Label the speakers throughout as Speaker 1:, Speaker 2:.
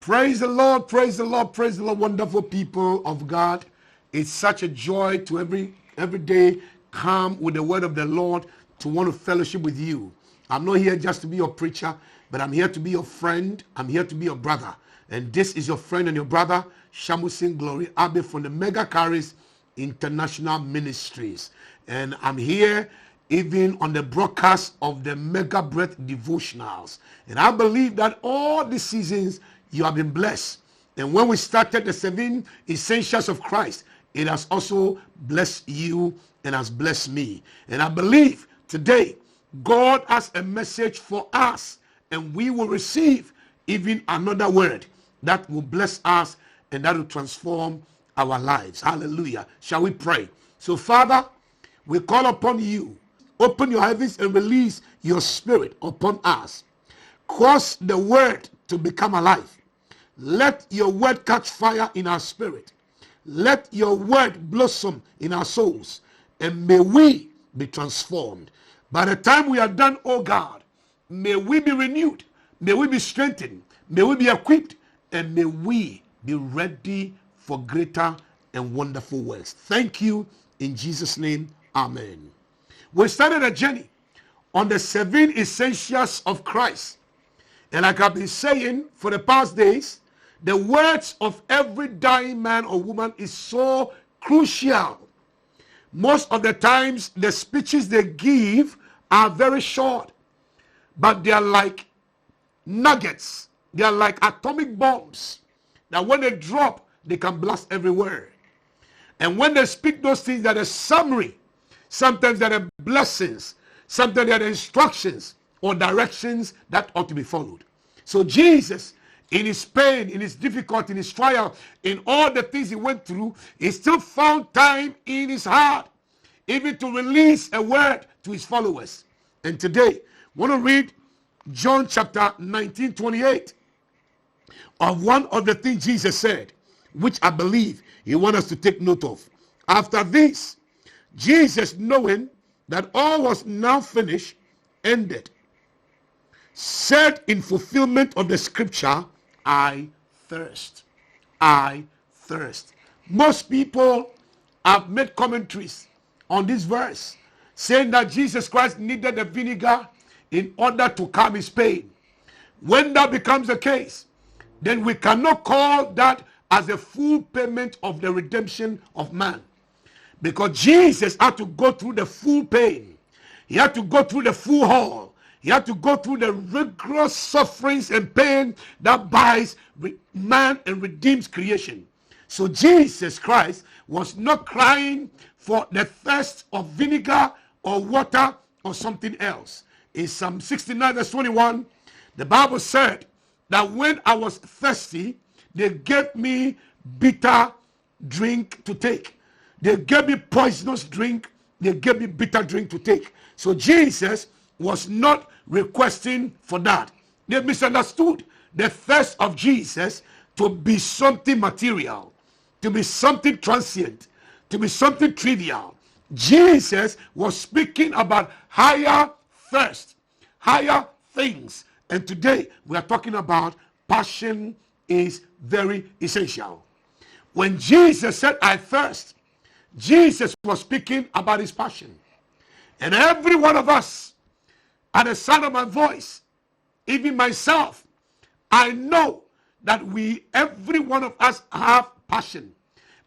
Speaker 1: Praise the Lord, praise the Lord, praise the Lord, wonderful people of God. It's such a joy to every day come with the word of the Lord to want to fellowship with you. I'm not here just to be your preacher, but I'm here to be your friend. I'm here to be your brother. And this is your friend and your brother, Shamusin Glory Abe from the Mega Charis International Ministries. And I'm here even on the broadcast of the Mega Breath Devotionals. And I believe that all these seasons you have been blessed. And when we started the 7 Essentials of Christ, it has also blessed you and has blessed me. And I believe today God has a message for us, and we will receive even another word that will bless us and that will transform our lives. Hallelujah. Shall we pray? So, Father, we call upon you. Open your heavens and release your spirit upon us. Cause the word to become alive. Let your word catch fire in our spirit. Let your word blossom in our souls. And may we be transformed. By the time we are done, oh God, may we be renewed. May we be strengthened. May we be equipped. And may we be ready for greater and wonderful works. Thank you. In Jesus' name, amen. We started a journey on the 7 Essentials of Christ. And like I've been saying for the past days, the words of every dying man or woman is so crucial. Most of the times, the speeches they give are very short, but they are like nuggets. They are like atomic bombs that when they drop, they can blast everywhere. And when they speak those things, that are summary. Sometimes there are blessings. Sometimes there are instructions or directions that ought to be followed. So Jesus, in his pain, in his difficulty, in his trial, in all the things he went through, he still found time in his heart even to release a word to his followers. And today, I want to read John chapter 19:28 of one of the things Jesus said, which I believe he wants us to take note of. After this, Jesus, knowing that all was now finished, ended, said in fulfillment of the scripture, I thirst. I thirst. Most people have made commentaries on this verse, saying that Jesus Christ needed the vinegar in order to calm his pain. When that becomes the case, then we cannot call that as a full payment of the redemption of man. Because Jesus had to go through the full pain. He had to go through the full haul. He had to go through the rigorous sufferings and pain that buys man and redeems creation. So Jesus Christ was not crying for the thirst of vinegar or water or something else. In Psalm 69 verse 21, the Bible said that when I was thirsty, they gave me bitter drink to take. They gave me poisonous drink. They gave me bitter drink to take. So Jesus was not requesting for that. They misunderstood the thirst of Jesus to be something material, to be something transient, to be something trivial. Jesus was speaking about higher thirst, higher things. And today we are talking about passion is very essential. When Jesus said, I thirst, Jesus was speaking about his passion. And every one of us, at the sound of my voice, even myself, I know that every one of us have passion.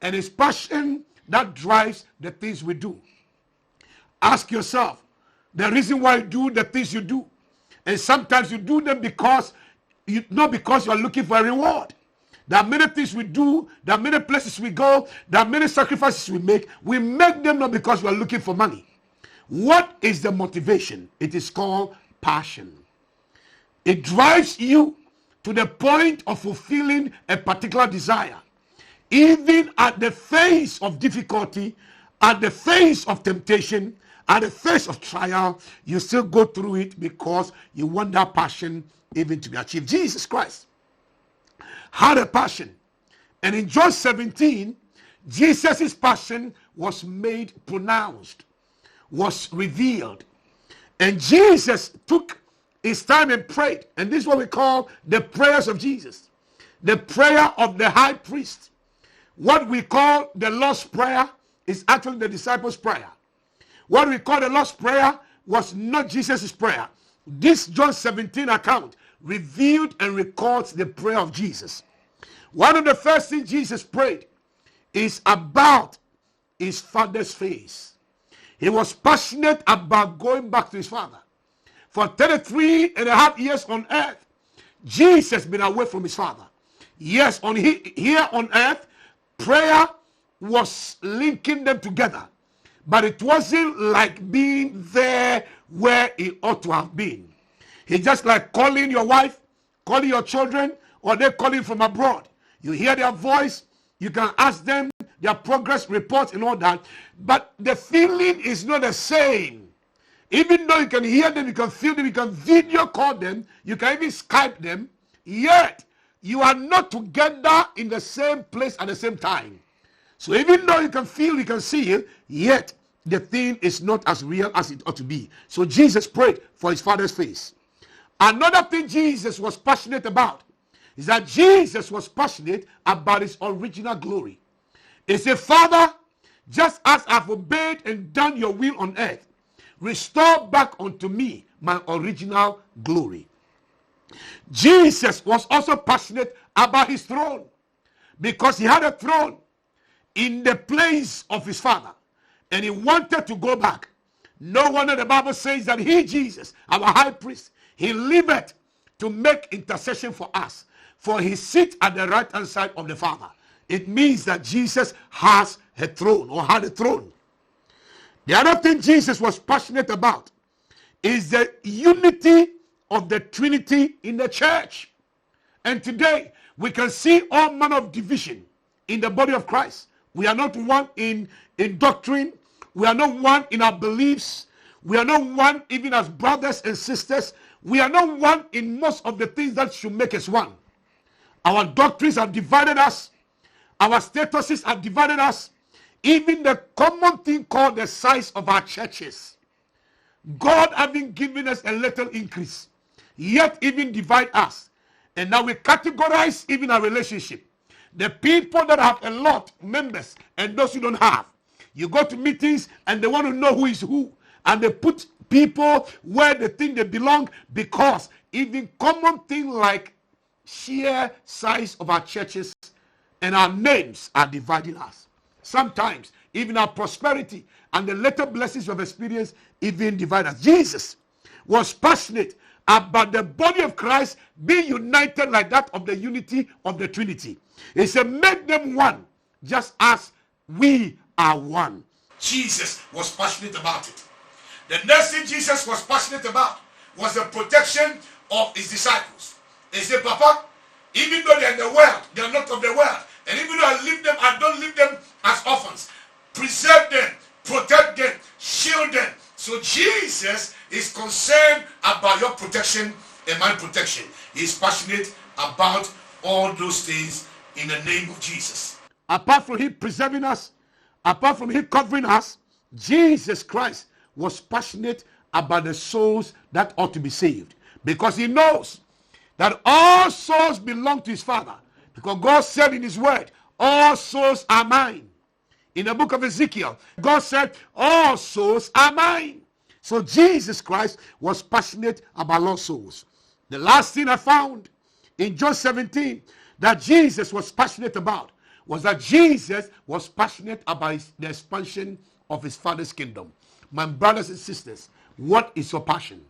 Speaker 1: And it's passion that drives the things we do. Ask yourself, the reason why you do the things you do. And sometimes you do them not because you are looking for a reward. There are many things we do, there are many places we go, there are many sacrifices we make. We make them not because we are looking for money. What is the motivation? It is called passion. It drives you to the point of fulfilling a particular desire. Even at the face of difficulty, at the face of temptation, at the face of trial, you still go through it because you want that passion even to be achieved. Jesus Christ had a passion. And in John 17, Jesus' passion was made pronounced, was revealed. And Jesus took his time and prayed. And this is what we call the prayers of Jesus. The prayer of the high priest, what we call the Lord's Prayer, is actually the disciples' prayer. What we call the Lord's Prayer was not Jesus' prayer. This John 17 account revealed and records the prayer of Jesus. One of the first things Jesus prayed is about his Father's face. He was passionate about going back to his Father. For 33 and a half years on earth, Jesus has been away from his Father. Yes, here on earth, prayer was linking them together. But it wasn't like being there where it ought to have been. It's just like calling your wife, calling your children, or they're calling from abroad. You hear their voice, you can ask them their progress reports and all that, but the feeling is not the same. Even though you can hear them, you can feel them, you can video call them, you can even Skype them, yet you are not together in the same place at the same time. So even though you can feel, you can see it, yet the thing is not as real as it ought to be. So Jesus prayed for his Father's face. Another thing Jesus was passionate about is that Jesus was passionate about his original glory. He said, Father, just as I've obeyed and done your will on earth, restore back unto me my original glory. Jesus was also passionate about his throne because he had a throne in the place of his Father and he wanted to go back. No wonder the Bible says that he, Jesus, our high priest, he liveth to make intercession for us, for he sits at the right hand side of the Father. It means that Jesus has a throne or had a throne. The other thing Jesus was passionate about is the unity of the Trinity in the church. And today we can see all manner of division in the body of Christ. We are not one in doctrine. We are not one in our beliefs. We are not one even as brothers and sisters. We are not one in most of the things that should make us one. Our doctrines have divided us. Our statuses have divided us. Even the common thing called the size of our churches. God having given us a little increase, yet even divide us. And now we categorize even our relationship. The people that have a lot members and those who don't have. You go to meetings and they want to know who is who. And they put people where they think they belong because even common things like sheer size of our churches and our names are dividing us. Sometimes even our prosperity and the little blessings of experience even divide us. Jesus was passionate about the body of Christ being united like that of the unity of the Trinity. He said, make them one, just as we are one. Jesus was passionate about it. The next thing Jesus was passionate about was the protection of his disciples. He said, Papa, even though they are in the world, they are not of the world. And even though I leave them, I don't leave them as orphans. Preserve them, protect them, shield them. So Jesus is concerned about your protection and my protection. He is passionate about all those things in the name of Jesus. Apart from him preserving us, apart from him covering us, Jesus Christ was passionate about the souls that ought to be saved. Because he knows that all souls belong to his Father. Because God said in his word, all souls are mine. In the book of Ezekiel, God said, all souls are mine. So Jesus Christ was passionate about lost souls. The last thing I found in John 17 that Jesus was passionate about was that Jesus was passionate about the expansion of his Father's kingdom. My brothers and sisters, what is your passion?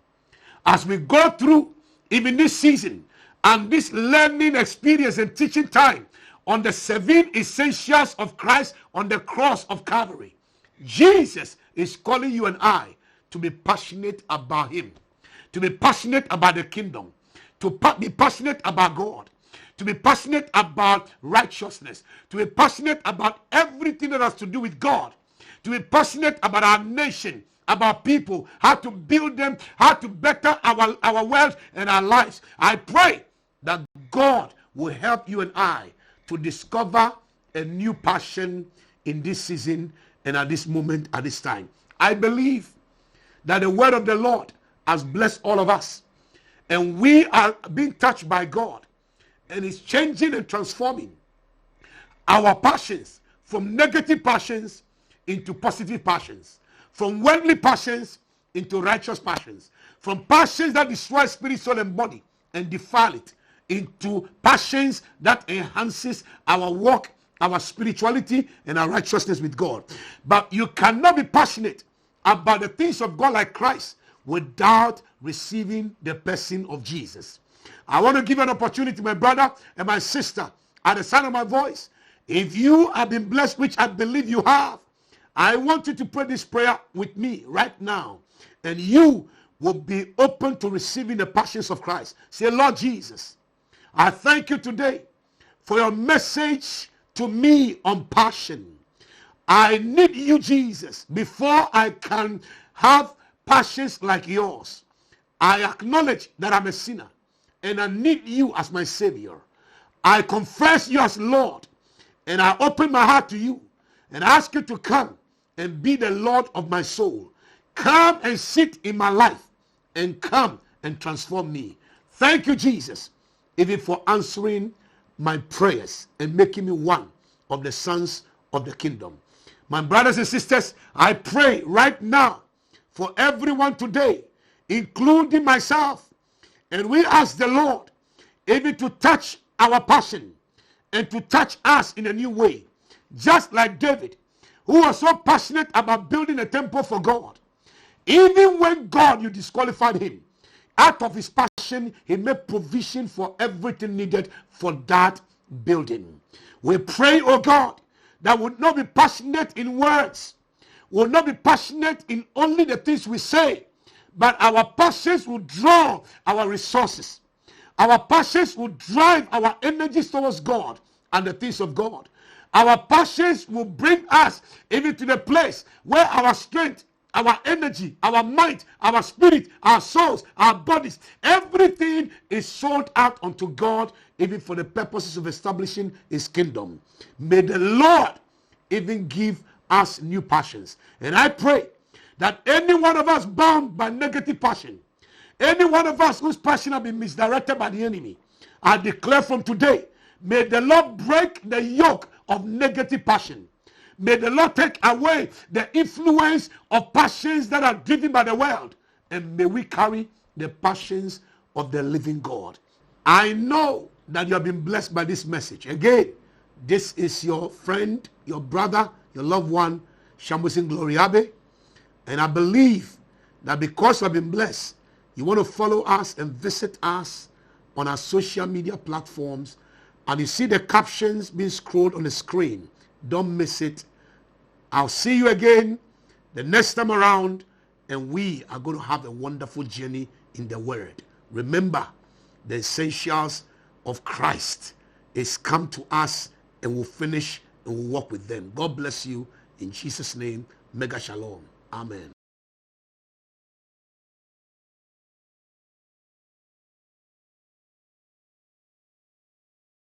Speaker 1: As we go through even this season and this learning experience and teaching time on the 7 essentials of Christ on the cross of Calvary, Jesus is calling you and I to be passionate about him, to be passionate about the kingdom, to be passionate about God, to be passionate about righteousness, to be passionate about everything that has to do with God, to be passionate about our nation, about people, how to build them, how to better our wealth and our lives. I pray that God will help you and I to discover a new passion in this season and at this moment, at this time. I believe that the word of the Lord has blessed all of us, and we are being touched by God, and is changing and transforming our passions from negative passions into positive passions, from worldly passions into righteous passions, from passions that destroy spirit, soul, and body and defile it into passions that enhances our walk, our spirituality, and our righteousness with God. But you cannot be passionate about the things of God like Christ without receiving the person of Jesus. I want to give an opportunity, my brother and my sister, at the sound of my voice. If you have been blessed, which I believe you have, I want you to pray this prayer with me right now. And you will be open to receiving the passions of Christ. Say, Lord Jesus, I thank you today for your message to me on passion. I need you, Jesus, before I can have passions like yours. I acknowledge that I'm a sinner and I need you as my Savior. I confess you as Lord and I open my heart to you and ask you to come and be the Lord of my soul. Come and sit in my life and come and transform me. Thank you, Jesus, even for answering my prayers and making me one of the sons of the kingdom. My brothers and sisters, I pray right now for everyone today, including myself, and we ask the Lord even to touch our passion and to touch us in a new way, just like David, who was so passionate about building a temple for God. Even when God, you disqualified him, out of his passion, he made provision for everything needed for that building. We pray, oh God, that would not be passionate in words, will not be passionate in only the things we say, but our passions will draw our resources. Our passions will drive our energies towards God and the things of God. Our passions will bring us even to the place where our strength, our energy, our mind, our spirit, our souls, our bodies, everything is sold out unto God, even for the purposes of establishing his kingdom. May the Lord even give us new passions. And I pray that any one of us bound by negative passion, any one of us whose passion has been misdirected by the enemy, I declare from today, may the Lord break the yoke of negative passion. May the Lord take away the influence of passions that are driven by the world. And may we carry the passions of the living God. I know that you have been blessed by this message. Again, this is your friend, your brother, your loved one, Shambosin Glory Abe. And I believe that because you have been blessed, you want to follow us and visit us on our social media platforms. And you see the captions being scrolled on the screen. Don't miss it. I'll see you again the next time around, and we are going to have a wonderful journey in the Word. Remember, the essentials of Christ is come to us, and we'll finish and we'll walk with them. God bless you. In Jesus' name, mega shalom. Amen.